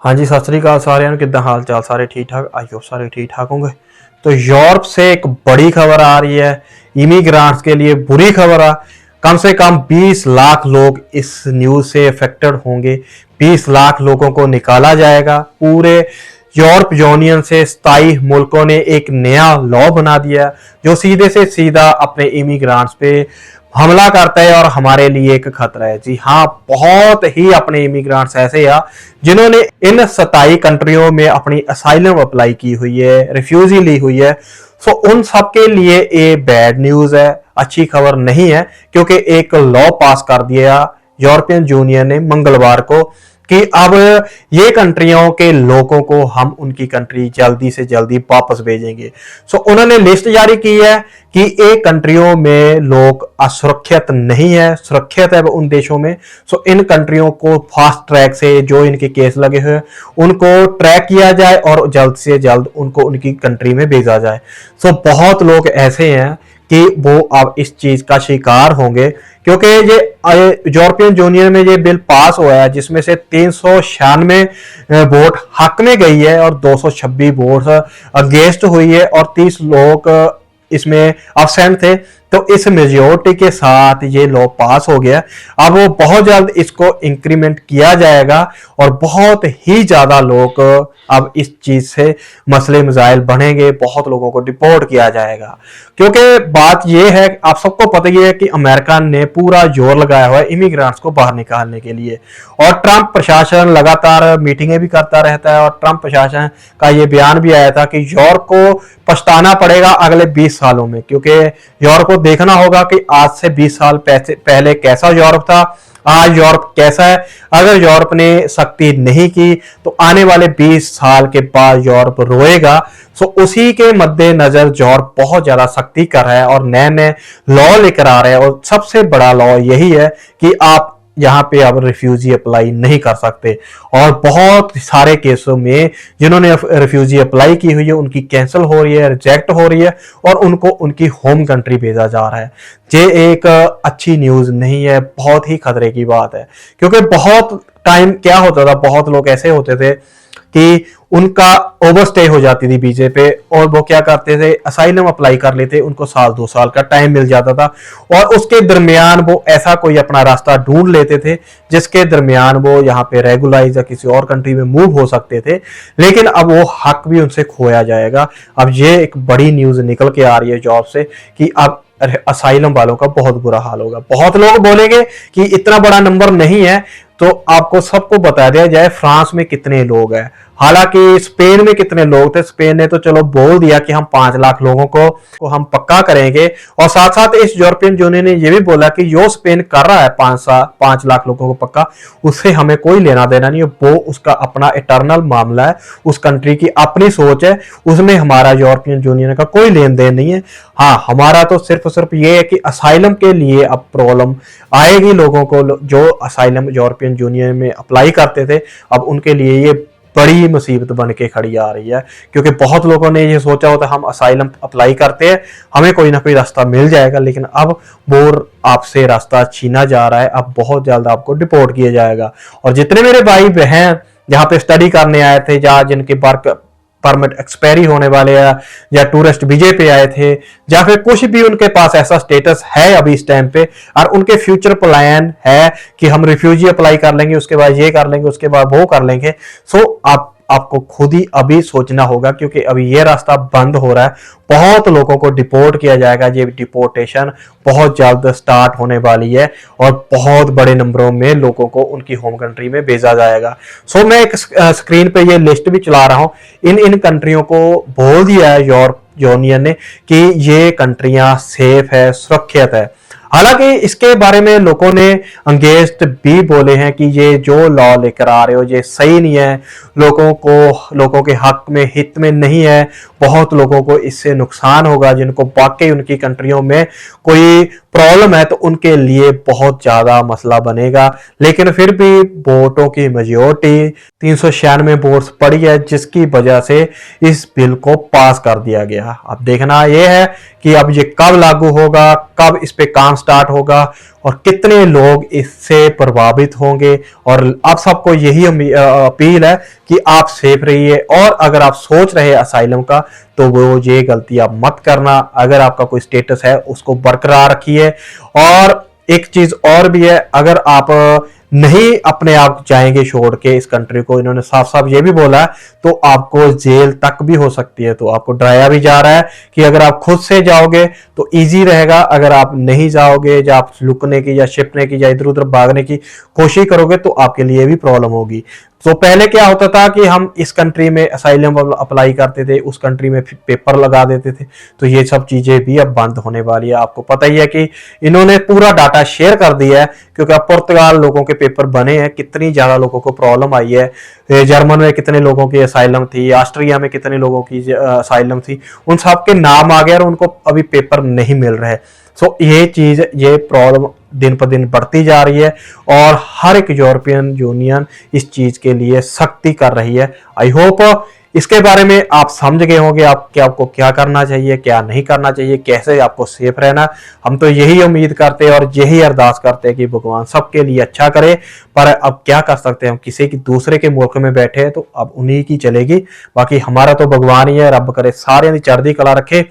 हाँ जी, सत श्री अकाल साਰਿਆਂ ਨੂੰ किद्दां हाल चाल सारे ठीक ठाक। आई होप सारे ठीक ठाक होंगे। तो यूरोप से एक बड़ी खबर आ रही है, इमिग्रांट्स के लिए बुरी खबर है। कम से कम 20 लाख लोग इस न्यूज से अफेक्टेड होंगे। 20 लाख लोगों को निकाला जाएगा। पूरे यूरोप यूनियन से 27 मुल्कों ने एक नया लॉ बना दिया जो सीधे से सीधा अपने इमिग्रांट्स पे हमला करता है और हमारे लिए एक खतरा है। जी हाँ, बहुत ही अपने इमिग्रांट्स ऐसे हैं जिन्होंने इन 27 कंट्रियों में अपनी असाइलम अप्लाई की हुई है, रिफ्यूजी ली हुई है। सो उन सब के लिए ये बैड न्यूज है, अच्छी खबर नहीं है, क्योंकि एक लॉ पास कर दिया यूरोपियन यूनियन ने मंगलवार को कि अब ये कंट्रियों के लोगों को हम उनकी कंट्री जल्दी से जल्दी वापस भेजेंगे। सो उन्होंने लिस्ट जारी की है कि एक कंट्रियों में लोग असुरक्षित नहीं है, सुरक्षित है उन देशों में। सो इन कंट्रियों को फास्ट ट्रैक से जो इनके केस लगे हुए उनको ट्रैक किया जाए और जल्द से जल्द उनको उनकी कंट्री में भेजा जाए। सो बहुत लोग ऐसे हैं कि वो अब इस चीज का शिकार होंगे, क्योंकि ये यूरोपियन यूनियन में ये बिल पास हुआ है जिसमें से 396 वोट हक में गई है और 226 वोट अगेंस्ट हुई है और 30 लोग इसमें अब्सेंट थे। तो इस मेजोरिटी के साथ ये लॉ पास हो गया। अब वो बहुत जल्द इसको इंक्रीमेंट किया जाएगा और बहुत ही ज्यादा लोग अब इस चीज से मसले मसाइल बढ़ेंगे, बहुत लोगों को डिपोर्ट किया जाएगा। क्योंकि बात यह है, आप सबको पता ही है कि अमेरिका ने पूरा जोर लगाया हुआ है इमिग्रेंट्स को बाहर निकालने के लिए और ट्रंप प्रशासन लगातार मीटिंगें भी करता रहता है और ट्रंप प्रशासन का ये बयान भी आया था कि यूरोप को पछताना पड़ेगा अगले 20 सालों में, क्योंकि यूरोप को देखना होगा कि आज से 20 साल पहले कैसा यूरोप था, आज यूरोप कैसा है। अगर यूरोप ने सख्ती नहीं की तो आने वाले 20 साल के बाद यूरोप रोएगा। सो उसी के मद्देनजर यूरोप बहुत ज्यादा सख्ती कर रहा है और नए नए लॉ लेकर आ रहे हैं और सबसे बड़ा लॉ यही है कि आप यहाँ पे अब रिफ्यूजी अप्लाई नहीं कर सकते और बहुत सारे केसों में जिन्होंने रिफ्यूजी अप्लाई की हुई है उनकी कैंसिल हो रही है, रिजेक्ट हो रही है और उनको उनकी होम कंट्री भेजा जा रहा है। ये एक अच्छी न्यूज नहीं है, बहुत ही खतरे की बात है। क्योंकि बहुत टाइम क्या होता था, बहुत लोग ऐसे होते थे कि उनका ओवरस्टे हो जाती थी वीजे पे और वो क्या करते थे, असाइलम अप्लाई कर लेते, उनको साल 2 साल का टाइम मिल जाता था और उसके दरमियान वो ऐसा कोई अपना रास्ता ढूंढ लेते थे जिसके दरमियान वो यहाँ पे रेगुलाइज या किसी और कंट्री में मूव हो सकते थे। लेकिन अब वो हक भी उनसे खोया जाएगा। अब ये एक बड़ी न्यूज निकल के आ रही है जॉब से कि अब असाइलम वालों का बहुत बुरा हाल होगा। बहुत लोग बोलेंगे कि इतना बड़ा नंबर नहीं है, तो आपको सबको बता दिया जाए फ्रांस में कितने लोग हैं, हालांकि स्पेन में कितने लोग थे। स्पेन ने तो चलो बोल दिया कि हम 5 लाख लोगों को हम पक्का करेंगे और साथ साथ इस यूरोपियन यूनियन ने यह भी बोला कि जो स्पेन कर रहा है 5 लाख लोगों को पक्का, उससे हमें कोई लेना देना नहीं है, वो उसका अपना इंटरनल मामला है, उस कंट्री की अपनी सोच है, उसमें हमारा यूरोपियन यूनियन का कोई लेन देन नहीं है। हाँ, हमारा तो सिर्फ ये है कि असाइलम के लिए अब प्रॉब्लम आएगी लोगों को जो असाइलम यूरोपियन यूनियन में अप्लाई करते थे, अब उनके लिए ये बड़ी मुसीबत बन के खड़ी आ रही है। क्योंकि बहुत लोगों ने ये सोचा होता हम असाइलम अप्लाई करते हैं हमें कोई ना कोई रास्ता मिल जाएगा, लेकिन अब वो आपसे रास्ता छीना जा रहा है। अब बहुत जल्द आपको डिपोर्ट किया जाएगा। और जितने मेरे भाई बहन जहाँ पे स्टडी करने आए थे, जहाँ जिनके वर्क परमिट एक्सपायरी होने वाले हैं या टूरिस्ट वीजे पे आए थे या फिर कुछ भी उनके पास ऐसा स्टेटस है अभी इस टाइम पे और उनके फ्यूचर प्लान है कि हम रिफ्यूजी अप्लाई कर लेंगे, उसके बाद ये कर लेंगे, उसके बाद वो कर लेंगे। सो आपको खुद ही अभी सोचना होगा, क्योंकि अभी ये रास्ता बंद हो रहा है। बहुत लोगों को डिपोर्ट किया जाएगा। ये डिपोर्टेशन बहुत जल्द स्टार्ट होने वाली है और बहुत बड़े नंबरों में लोगों को उनकी होम कंट्री में भेजा जाएगा। सो मैं एक स्क्रीन पे ये लिस्ट भी चला रहा हूं। इन कंट्रियों को बोल दिया है यूरोप यूनियन ने कि ये कंट्रियां सेफ है, सुरक्षित है। हालांकि इसके बारे में लोगों ने अंगेस्ट भी बोले हैं कि ये जो लॉ लेकर आ रहे हो ये सही नहीं है, लोगों के हक में, हित में नहीं है। बहुत लोगों को इससे नुकसान होगा, जिनको वाकई उनकी कंट्रियों में कोई प्रॉब्लम है तो उनके लिए बहुत ज्यादा मसला बनेगा। लेकिन फिर भी वोटों की मेजोरिटी 396 वोट्स पड़ी है, जिसकी वजह से इस बिल को पास कर दिया गया। अब देखना यह है कि अब ये कब लागू होगा, कब इस पे काम स्टार्ट होगा और कितने लोग इससे प्रभावित होंगे। और आप सबको यही अपील है कि आप सेफ रहिए, और अगर आप सोच रहे हैं असाइलम का तो वो ये गलती आप मत करना। अगर आपका कोई स्टेटस है उसको बरकरार रखिए। और एक चीज और भी है, अगर आप नहीं अपने आप जाएंगे छोड़ के इस कंट्री को, इन्होंने साफ साफ ये भी बोला है, तो आपको जेल तक भी हो सकती है। तो आपको डराया भी जा रहा है कि अगर आप खुद से जाओगे तो इजी रहेगा, अगर आप नहीं जाओगे या आप लुकने की या छिपने की या इधर उधर भागने की कोशिश करोगे तो आपके लिए भी प्रॉब्लम होगी। तो पहले क्या होता था कि हम इस कंट्री में असाइलम अप्लाई करते थे, उस कंट्री में पेपर लगा देते थे, तो ये सब चीजें भी अब बंद होने वाली है। आपको पता ही है कि इन्होंने पूरा डाटा शेयर कर दिया है, क्योंकि अब पुर्तगाल लोगों के पेपर बने हैं, कितनी ज्यादा लोगों को प्रॉब्लम आई है, जर्मन में कितने लोगों की असाइलम थी, ऑस्ट्रिया में कितने लोगों की असाइलम थी, उन सब के नाम आ गए और उनको अभी पेपर नहीं मिल रहे। सो ये चीज, ये प्रॉब्लम दिन पर दिन बढ़ती जा रही है और हर एक यूरोपियन यूनियन इस चीज के लिए सख्ती कर रही है। आई होप इसके बारे में आप समझ गए होंगे, आपको क्या करना चाहिए, क्या नहीं करना चाहिए, कैसे आपको सेफ रहना। हम तो यही उम्मीद करते हैं और यही अरदास करते हैं कि भगवान सबके लिए अच्छा करे। पर अब क्या कर सकते हैं, हम किसी की दूसरे के मुल्क में बैठे हैं तो अब उन्हीं की चलेगी। बाकी हमारा तो भगवान ही है, रब करे सारे दी चढ़दी कला रखे।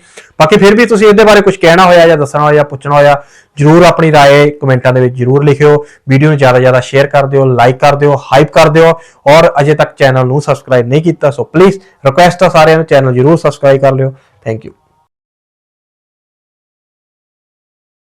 बाकी फिर भी तुसीं इहदे बारे कुछ कहना होया या दसना होया, पुछना होया, जरूर अपनी राय कमेंटां दे विच जरूर लिखियो। वीडियो ਨੂੰ ਜ਼ਿਆਦਾ ਜ਼ਿਆਦਾ शेयर कर दिओ, लाइक कर दिओ, हाइप कर दिओ। और अजे तक चैनल ਨੂੰ सब्सक्राइब नहीं किया सो प्लीज रिक्वेस्ट है सारिਆਂ ਨੂੰ चैनल जरूर सब्सक्राइब कर लिओ। Thank you.